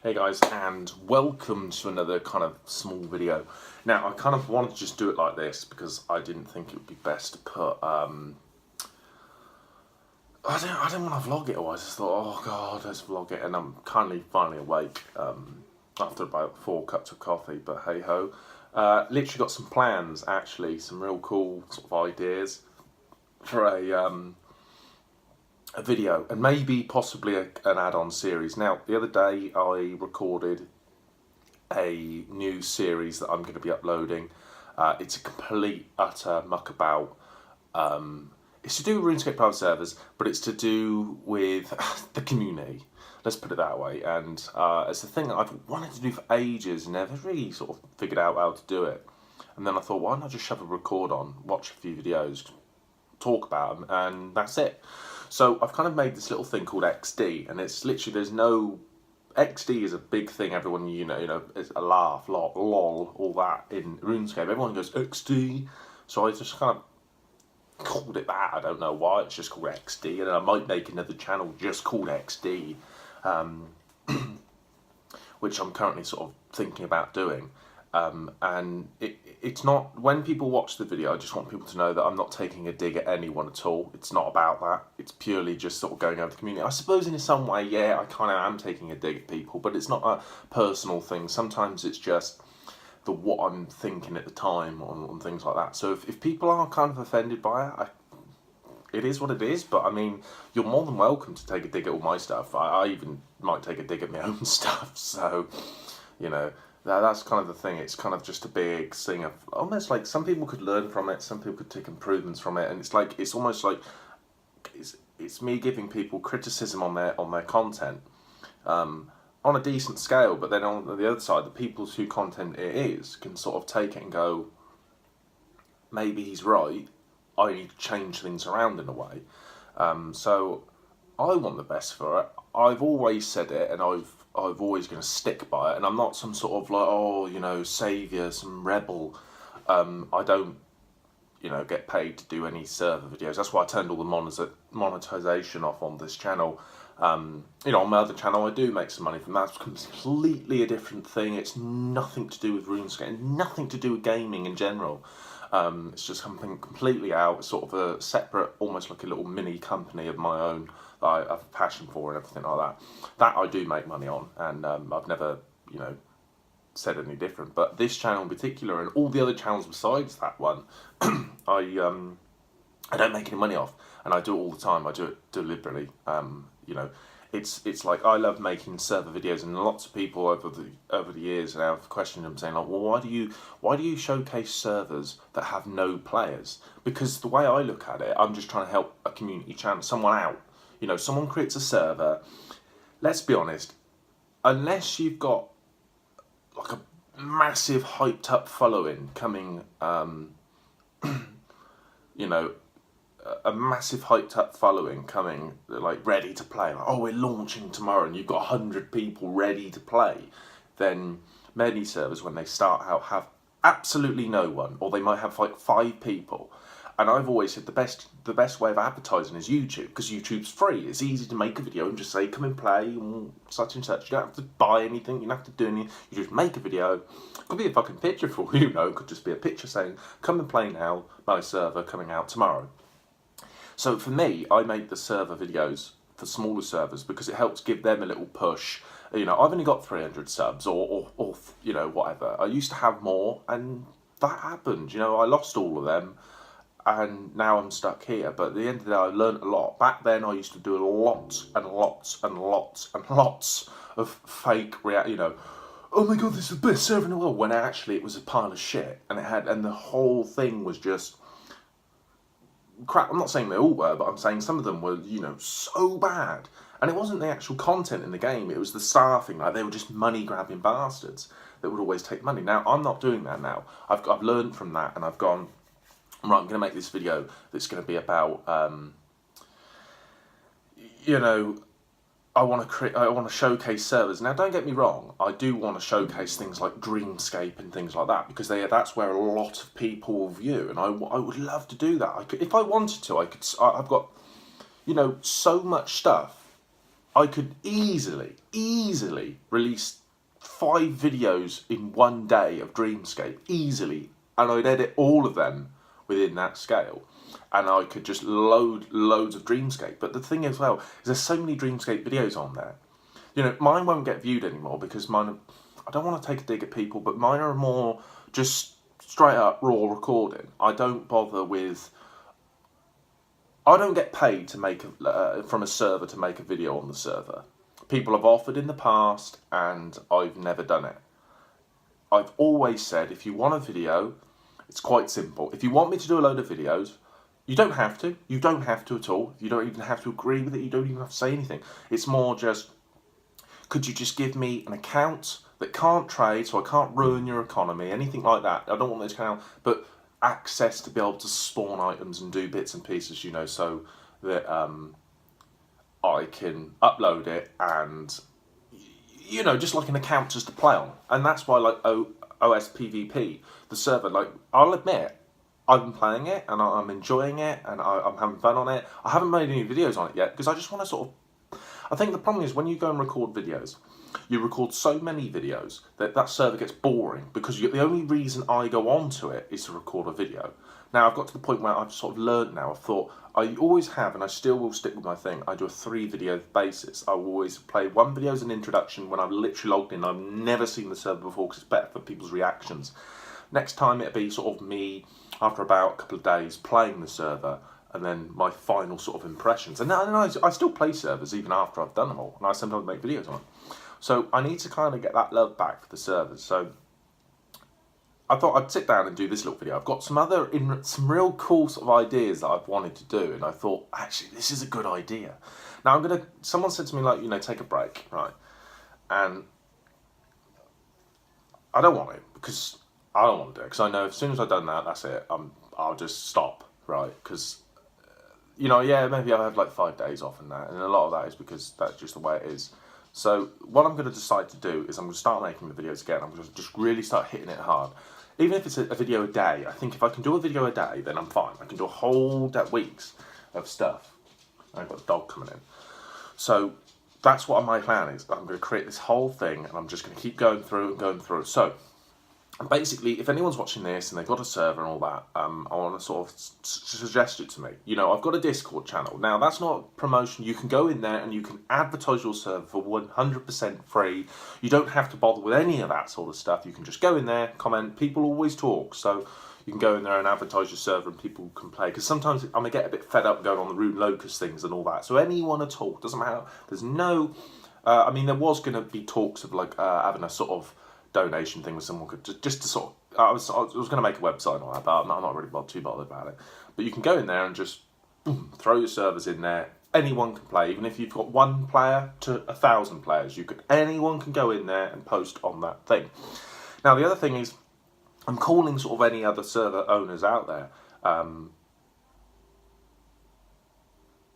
Hey guys, and welcome to another kind of small video. Now, I kind of wanted to just do it like this because I didn't think it would be best to put, I didn't want to vlog it, or I just thought, oh god, let's vlog it, and I'm finally awake, after about 4 cups of coffee, but hey ho. Literally got some plans, actually, some real cool sort of ideas for a video, and maybe possibly an add-on series. Now, the other day I recorded a new series that I'm going to be uploading. It's a complete, utter muckabout. It's to do with RuneScape private servers, but it's to do with the community. Let's put it that way. And it's the thing that I've wanted to do for ages and never really sort of figured out how to do it. And then I thought, why not just shove a record on, watch a few videos, talk about them, and that's it. So I've kind of made this little thing called XD, and it's literally, there's no, XD is a big thing, everyone, you know, it's a laugh, lol, all that in RuneScape. Everyone goes XD, so I just kind of called it that. I don't know why, it's just called XD, and I might make another channel just called XD, which I'm currently sort of thinking about doing. And it's not, when people watch the video, I just want people to know that I'm not taking a dig at anyone at all. It's not about that. It's purely just sort of going over the community. I suppose in some way, yeah, I kind of am taking a dig at people, but it's not a personal thing. Sometimes it's just what I'm thinking at the time on things like that. So if people are kind of offended by it, it is what it is, but I mean, you're more than welcome to take a dig at all my stuff. I even might take a dig at my own stuff, so, you know, that's kind of the thing. It's kind of just a big thing of almost like some people could learn from it, some people could take improvements from it, and it's like, it's almost like it's me giving people criticism on their content on a decent scale, but then on the other side, the people whose content it is can sort of take it and go, maybe he's right, I need to change things around in a way. So I want the best for it. I've always said it, and I've always going to stick by it, and I'm not some sort of like, oh, you know, saviour, some rebel. I don't, you know, get paid to do any server videos. That's why I turned all the monetization off on this channel. You know, on my other channel I do make some money from that. It's completely a different thing. It's nothing to do with RuneScape, nothing to do with gaming in general. It's just something completely out. It's sort of a separate, almost like a little mini company of my own that I have a passion for and everything like that. That I do make money on, and I've never, you know, said any different. But this channel in particular, and all the other channels besides that one, I don't make any money off, and I do it all the time. I do it deliberately. You know, it's like, I love making server videos, and lots of people over the years now have questioned them, saying like, well, why do you showcase servers that have no players? Because the way I look at it, I'm just trying to help a community channel, someone out. You know, someone creates a server. Let's be honest, unless you've got like a massive hyped up following coming, you know, a massive hyped up following coming, like ready to play, like, oh, we're launching tomorrow, and you've got 100 people ready to play, then many servers, when they start out, have absolutely no one, or they might have like 5 people. And I've always said the best way of advertising is YouTube, because YouTube's free. It's easy to make a video and just say, come and play, and such and such. You don't have to buy anything, you don't have to do anything. You just make a video. It could be a fucking picture for all you know. It could just be a picture saying, come and play now, my server coming out tomorrow. So for me, I make the server videos for smaller servers because it helps give them a little push. You know, I've only got 300 subs or you know, whatever. I used to have more, and that happened. You know, I lost all of them, and now I'm stuck here. But at the end of the day, I learned a lot. Back then, I used to do lots and lots and lots and lots of fake you know, oh my god, this is the best server in the world, when actually it was a pile of shit, and the whole thing was just crap. I'm not saying they all were, but I'm saying some of them were, you know, so bad. And it wasn't the actual content in the game, it was the staffing. Like, they were just money grabbing bastards that would always take money. Now, I'm not doing that now. I've learned from that, and I've gone, right, I'm going to make this video that's going to be about, you know, I want to showcase servers. Now, don't get me wrong, I do want to showcase things like Dreamscape and things like that, because that's where a lot of people view, and I would love to do that. If I wanted to, I've got, you know, so much stuff I could easily release 5 videos in one day of Dreamscape, easily, and I'd edit all of them within that scale, and I could just load loads of Dreamscape. But the thing as well is there's so many Dreamscape videos on there. You know, mine won't get viewed anymore because mine are, I don't want to take a dig at people, but mine are more just straight up raw recording. I don't bother with, I don't get paid to make from a server to make a video on the server. People have offered in the past and I've never done it. I've always said, if you want a video, it's quite simple. If you want me to do a load of videos, you don't have to. You don't have to at all. You don't even have to agree with it. You don't even have to say anything. It's more just, could you just give me an account that can't trade, so I can't ruin your economy, anything like that. I don't want this account, but access to be able to spawn items and do bits and pieces, you know, so that I can upload it and, you know, just like an account just to play on. And that's why, like, OsPvP, the server, like, I'll admit, I've been playing it and I'm enjoying it and I'm having fun on it. I haven't made any videos on it yet because I just want to sort of, I think the problem is when you go and record videos, you record so many videos that that server gets boring because the only reason I go on to it is to record a video. Now I've got to the point where I've sort of learned now, I've thought, I always have and I still will stick with my thing, I do a 3 video basis. I will always play 1 video as an introduction when I've literally logged in, I've never seen the server before because it's better for people's reactions. Next time it'll be sort of me, after about a couple of days, playing the server and then my final sort of impressions. And I still play servers even after I've done them all and I sometimes make videos on them. So I need to kind of get that love back for the servers. So I thought I'd sit down and do this little video. I've got some real cool sort of ideas that I've wanted to do, and I thought, actually, this is a good idea. Now someone said to me, like, you know, take a break, right? And I don't want it because I don't want to do it because I know as soon as I've done that, that's it. I'll just stop, right? Because, you know, yeah, maybe I'll have like 5 days off and that, and a lot of that is because that's just the way it is. So what I'm going to decide to do is I'm going to start making the videos again. I'm going to just really start hitting it hard. Even if it's a video a day, I think if I can do a video a day, then I'm fine. I can do a whole weeks of stuff. I've got a dog coming in. So that's what my plan is. I'm going to create this whole thing and I'm just going to keep going through and going through. So basically, if anyone's watching this and they've got a server and all that, I want to sort of suggest it to me. You know, I've got a Discord channel. Now, that's not promotion. You can go in there and you can advertise your server for 100% free. You don't have to bother with any of that sort of stuff. You can just go in there, comment. People always talk. So you can go in there and advertise your server and people can play. Because sometimes I'm going to get a bit fed up going on the Rune Locust things and all that. So anyone at all, doesn't matter. There's no... I mean, there was going to be talks of like having a sort of donation thing with someone could just to sort of, I was going to make a website and all that, but I'm not really too bothered about it. But you can go in there and just boom, throw your servers in there. Anyone can play, even if you've got 1 player to 1,000 players. Anyone can go in there and post on that thing. Now the other thing is, I'm calling sort of any other server owners out there.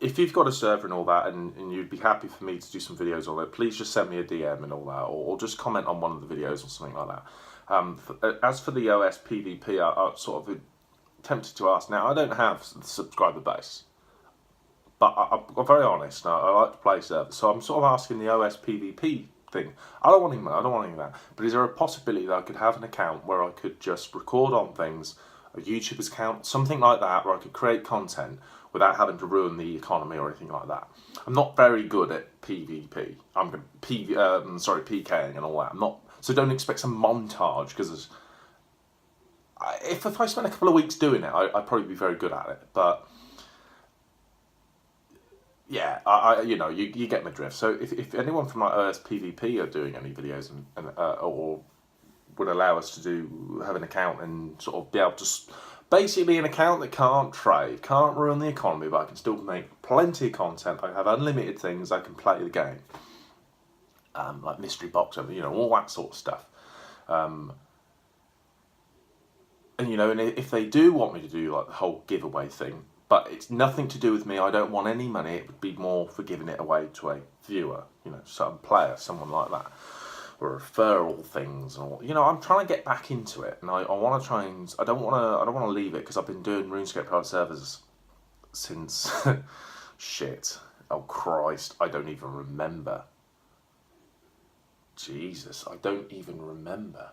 If you've got a server and all that and you'd be happy for me to do some videos on it, please just send me a DM and all that, or just comment on one of the videos or something like that. As for the OsPvP, I sort of tempted to ask. Now, I don't have the subscriber base, but I'm very honest. I like to play servers, so I'm sort of asking the OsPvP thing. I don't want any of that. But is there a possibility that I could have an account where I could just record on things, a YouTuber's account, something like that, where I could create content without having to ruin the economy or anything like that? I'm not very good at PvP. I'm PKing and all that. I'm not, so don't expect some montage because if I spent a couple of weeks doing it, I'd probably be very good at it. But yeah, you know, you get my drift. So if anyone from like OsPvP are doing any videos or would allow us to have an account and sort of be able to, basically an account that can't trade, can't ruin the economy, but I can still make plenty of content. I have unlimited things, I can play the game. Like mystery box, you know, all that sort of stuff. And you know, and if they do want me to do like the whole giveaway thing, but it's nothing to do with me, I don't want any money, it would be more for giving it away to a viewer, you know, some player, someone like that. Or referral things, or you know, I'm trying to get back into it, and I want to try and I don't want to leave it because I've been doing RuneScape private servers since shit Oh Christ, I don't even remember. Jesus, I don't even remember.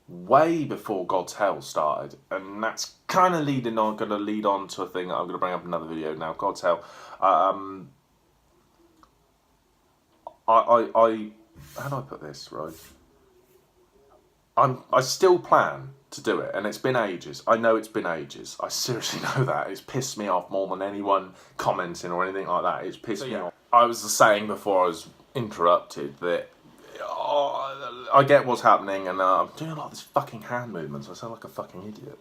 Way before Godzhell started, and that's kind of going to lead on to a thing that I'm going to bring up in another video now. Godzhell, how do I put this right? I still plan to do it, and it's been ages. I know it's been ages. I seriously know that. It's pissed me off more than anyone commenting or anything like that. It's pissed me off. I was saying before I was interrupted that I get what's happening, and I'm doing a lot of this fucking hand movements. I sound like a fucking idiot.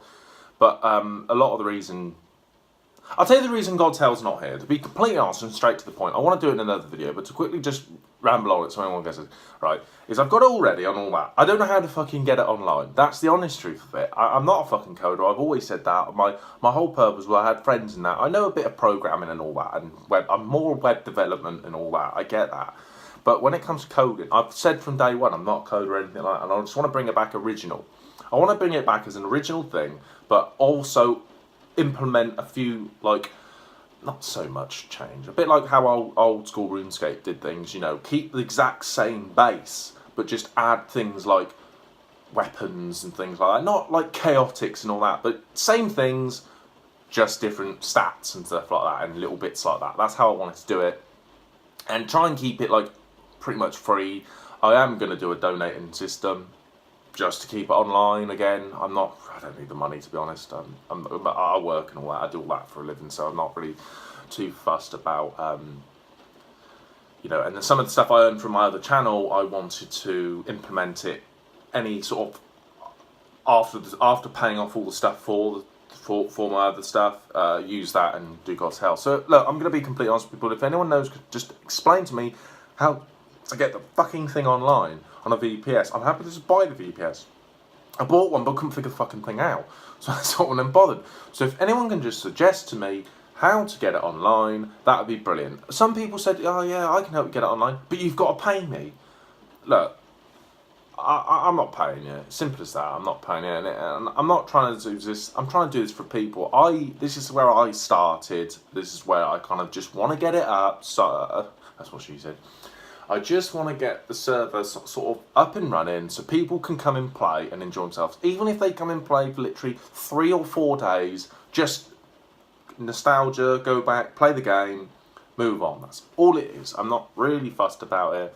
But a lot of the reason... I'll tell you the reason Godzhell's not here. To be completely honest and straight to the point, I want to do it in another video, but to quickly just ramble on it so anyone gets it right, is I've got it all ready on all that. I don't know how to fucking get it online. That's the honest truth of it. I'm not a fucking coder. I've always said that. My whole purpose was I had friends in that. I know a bit of programming and all that, and I'm more web development and all that. I get that. But when it comes to coding, I've said from day one I'm not a coder or anything like that, and I just want to bring it back original. I want to bring it back as an original thing, but also implement a few, like, not so much change. A bit like how old school RuneScape did things, you know, keep the exact same base, but just add things like weapons and things like that. Not like chaotics and all that, but same things, just different stats and stuff like that, and little bits like that. That's how I wanted to do it. And try and keep it, like, pretty much free. I am going to do a donating system just to keep it online again. I don't need the money, to be honest. I work and all that. I do all that for a living, so I'm not really too fussed about, you know, and then some of the stuff I earned from my other channel, I wanted to implement it any sort of, after paying off all the stuff for my other stuff, use that and do Godzhell. So, look, I'm going to be completely honest with people. If anyone knows, just explain to me how to get the fucking thing online on a VPS. I'm happy to just buy the VPS. I bought one, but couldn't figure the fucking thing out. So that's not when I'm bothered. So if anyone can just suggest to me how to get it online, that would be brilliant. Some people said, oh yeah, I can help you get it online, but you've got to pay me. Look, I'm not paying you. Simple as that. I'm not paying you. And I'm not trying to do this. I'm trying to do this for people. This is where I started. This is where I kind of just want to get it up. So that's what she said. I just want to get the server sort of up and running so people can come and play and enjoy themselves. Even if they come and play for literally 3 or 4 days, just nostalgia, go back, play the game, move on. That's all it is. I'm not really fussed about it.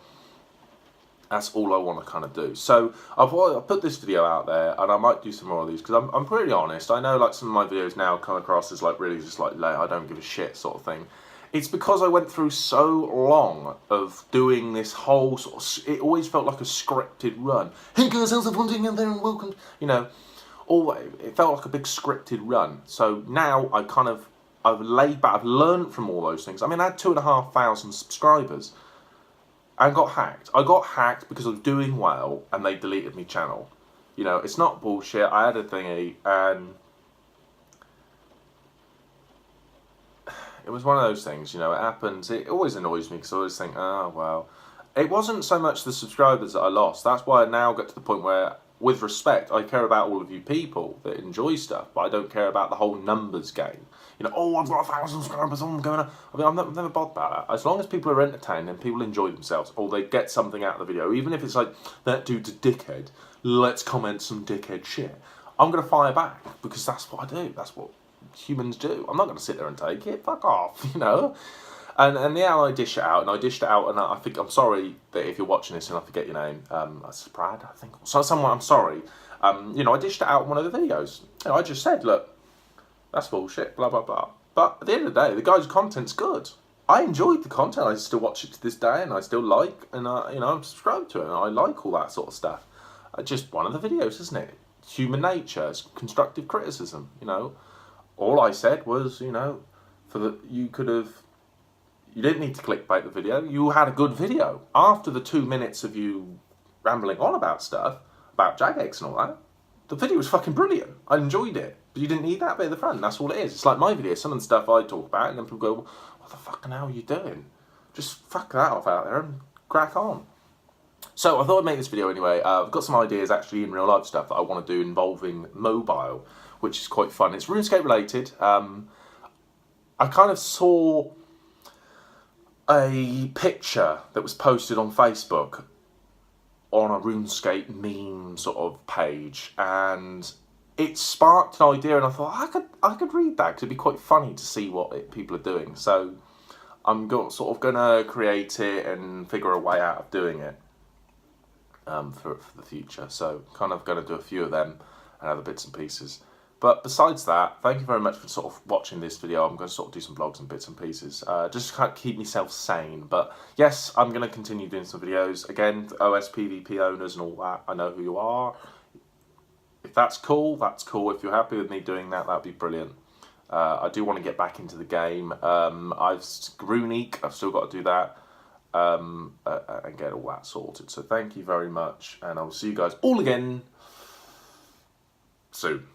That's all I want to kind of do. So I've put this video out there, and I might do some more of these because I'm pretty honest. I know like some of my videos now come across as like really just like I don't give a shit sort of thing. It's because I went through so long of doing this whole sort of, it always felt like a scripted run. Hey guys, how's everyone doing out there and welcome, you know, it felt like a big scripted run. So now I've laid back, I've learned from all those things. I mean, I had 2,500 subscribers and got hacked. I got hacked because I was doing well and they deleted my channel. You know, it's not bullshit. I had a thingy and it was one of those things, you know, it happens. It always annoys me because I always think, oh, well. It wasn't so much the subscribers that I lost. That's why I now get to the point where, with respect, I care about all of you people that enjoy stuff, but I don't care about the whole numbers game. You know, oh, I've got 1,000 subscribers, oh, I'm going to... I mean, I'm never bothered about that. As long as people are entertained and people enjoy themselves, or they get something out of the video, even if it's like, that dude's a dickhead, let's comment some dickhead shit. I'm going to fire back, because that's what I do. That's what humans do. I'm not going to sit there and take it. Fuck off, you know. And yeah, I dished it out, and I think, I'm sorry that if you're watching this and I forget your name, it's Brad, I think. So someone, I'm sorry. You know, I dished it out in one of the videos. You know, I just said, look, that's bullshit, blah blah blah. But at the end of the day, the guy's content's good. I enjoyed the content. I still watch it to this day, and I still like, and you know, I'm subscribed to it, and I like all that sort of stuff. Just one of the videos, isn't it? Human nature, constructive criticism. You know. All I said was, you know, you didn't need to clickbait the video. You had a good video. After the 2 minutes of you rambling on about stuff, about jagex and all that, the video was fucking brilliant. I enjoyed it. But you didn't need that bit at the front. That's all it is. It's like my video. Some of the stuff I talk about, and then people go, what the fucking hell are you doing? Just fuck that off out there and crack on. So I thought I'd make this video anyway. I've got some ideas actually in real life stuff that I want to do involving mobile, which is quite fun. It's RuneScape related. I kind of saw, a picture that was posted on Facebook on a RuneScape meme sort of page, and it sparked an idea, and I thought I could read that because it'd be quite funny to see what people are doing. So I'm sort of gonna create it and figure a way out of doing it for the future. So kind of gonna do a few of them and other bits and pieces. But besides that, thank you very much for sort of watching this video. I'm going to sort of do some vlogs and bits and pieces, just to kind of keep myself sane. But yes, I'm going to continue doing some videos. Again, OsPvP owners and all that, I know who you are. If that's cool, that's cool. If you're happy with me doing that, that'd be brilliant. I do want to get back into the game. I've Runique, I've still got to do that, and get all that sorted. So thank you very much, and I'll see you guys all again soon.